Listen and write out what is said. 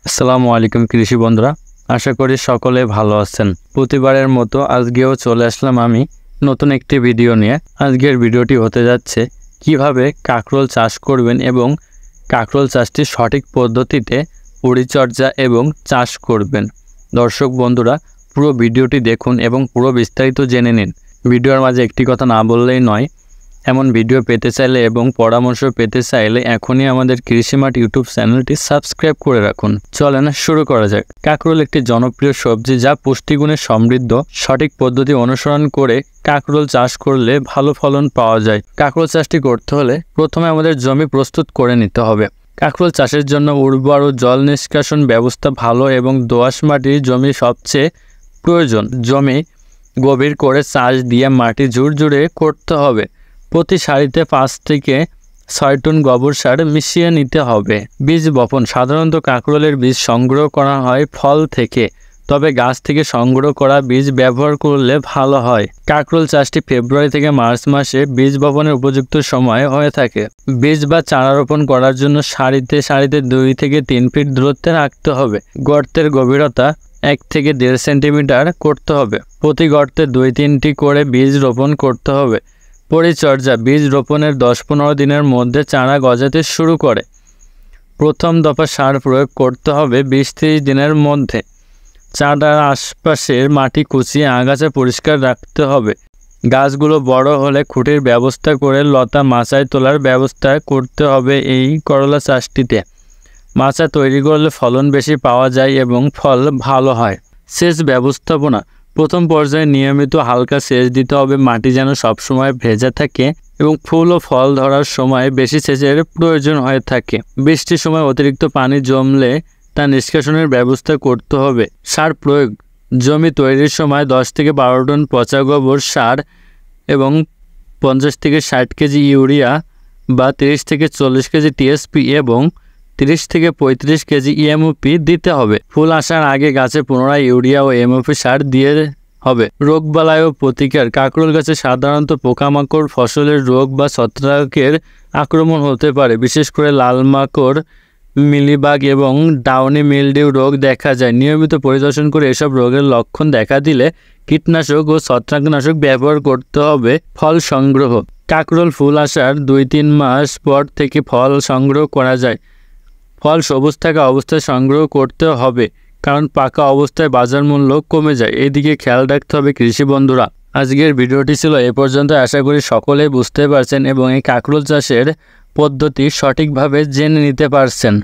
আসসালামু আলাইকুম কৃষি বন্ধুরা, আশা করি সকলে ভালো আছেন। প্রতিবারের মতো আজকেও চলে আসলাম আমি নতুন একটি ভিডিও নিয়ে। আজকের ভিডিওটি হতে যাচ্ছে কিভাবে কাঁকরোল চাষ করবেন এবং কাঁকরোল চাষটি সঠিক পদ্ধতিতে পরিচর্যা এবং চাষ করবেন। দর্শক বন্ধুরা, পুরো ভিডিওটি দেখুন এবং পুরো বিস্তারিত জেনে নিন। ভিডিওর মাঝে একটি কথা না বললেই নয়, এমন ভিডিও পেতে চাইলে এবং পরামর্শ পেতে চাইলে এখনই আমাদের কৃষিমাঠ ইউটিউব চ্যানেলটি সাবস্ক্রাইব করে রাখুন। চলেন শুরু করা যাক। কাঁকরোল একটি জনপ্রিয় সবজি যা পুষ্টিগুণে সমৃদ্ধ। সঠিক পদ্ধতি অনুসরণ করে কাঁকরোল চাষ করলে ভালো ফলন পাওয়া যায়। কাঁকরোল চাষটি করতে হলে প্রথমে আমাদের জমি প্রস্তুত করে নিতে হবে। কাঁকরোল চাষের জন্য উর্বর ও জল নিষ্কাশন ব্যবস্থা ভালো এবং দোআঁশ মাটির জমি সবচেয়ে প্রয়োজন। জমি গভীর করে চাষ দিয়ে মাটি ঝুরঝুরে করতে হবে। প্রতি সারিতে 5 থেকে 6 টন গোবর সার মিশিয়ে নিতে হবে। বীজ বপন। সাধারণত কাঁকরোলের বীজ সংগ্রহ করা হয় ফল থেকে, তবে গাছ থেকে সংগ্রহ করা বীজ ব্যবহার করলে ভালো হয়। কাঁকরোল চাষটি ফেব্রুয়ারি থেকে মার্চ মাসে বীজ বপনের উপযুক্ত সময় হয়ে থাকে। বীজ বা চারা রোপণ করার জন্য সারিতে 2 থেকে 3 ফিট দূরত্বে রাখতে হবে। গর্তের গভীরতা 1 থেকে 1.5 সেন্টিমিটার করতে হবে। প্রতি গর্তে 2-3টি করে বীজ রোপণ করতে হবে। পরিচর্যা। বীজ রোপণের 10-15 দিনের মধ্যে চারা গজাতে শুরু করে। প্রথম দফা সার প্রয়োগ করতে হবে 20-30 দিনের মধ্যে। চারার আশপাশের মাটি কুচিয়ে আগাছা পরিষ্কার রাখতে হবে। গাছগুলো বড় হলে খুঁটির ব্যবস্থা করে লতা মাচায় তোলার ব্যবস্থা করতে হবে। এই করলা চাষটিতে মাচা তৈরি করলে ফলন বেশি পাওয়া যায় এবং ফল ভালো হয়। সেচ ব্যবস্থাপনা। প্রথম পর্যায়ে নিয়মিত হালকা সেচ দিতে হবে। মাটি যেন সবসময় ভেজা থাকে এবং ফুল ও ফল ধরার সময় বেশি সেচের প্রয়োজন হয়ে থাকে। বৃষ্টির সময় অতিরিক্ত পানি জমলে তা নিষ্কাশনের ব্যবস্থা করতে হবে। সার প্রয়োগ। জমি তৈরির সময় 10 থেকে 12 টন পচা গোবর সার এবং 50 থেকে 60 কেজি ইউরিয়া বা 30 থেকে 40 কেজি টিএসপি এবং 30 থেকে 35 কেজি এমওপি দিতে হবে। ফুল আসার আগে গাছে পুনরায় ইউরিয়া ও এমওপি সার দিয়ে হবে। রোগবালাই ও প্রতিকার। কাঁকরোল গাছে সাধারণত পোকামাকড়, ফসলের রোগ বা ছত্রাকের আক্রমণ হতে পারে। বিশেষ করে লাল মাকড়, মিলিবাগ এবং ডাউনি মিলডিউ রোগ দেখা যায়। নিয়মিত পরিদর্শন করে এসব রোগের লক্ষণ দেখা দিলে কীটনাশক ও ছত্রাকনাশক ব্যবহার করতে হবে। ফল সংগ্রহ। কাঁকরোল ফুল আসার 2-3 মাস পর থেকে ফল সংগ্রহ করা যায়। ফল সবুজ থাকা অবস্থায় সংগ্রহ করতে হবে, কারণ পাকা অবস্থায় বাজার মূল্য কমে যায়। এদিকে খেয়াল রাখতে হবে কৃষি বন্ধুরা। আজকের ভিডিওটি ছিল এ পর্যন্ত। আশা করি সকলেই বুঝতে পারছেন এবং এই কাঁকরোল চাষের পদ্ধতি সঠিকভাবে জেনে নিতে পারছেন।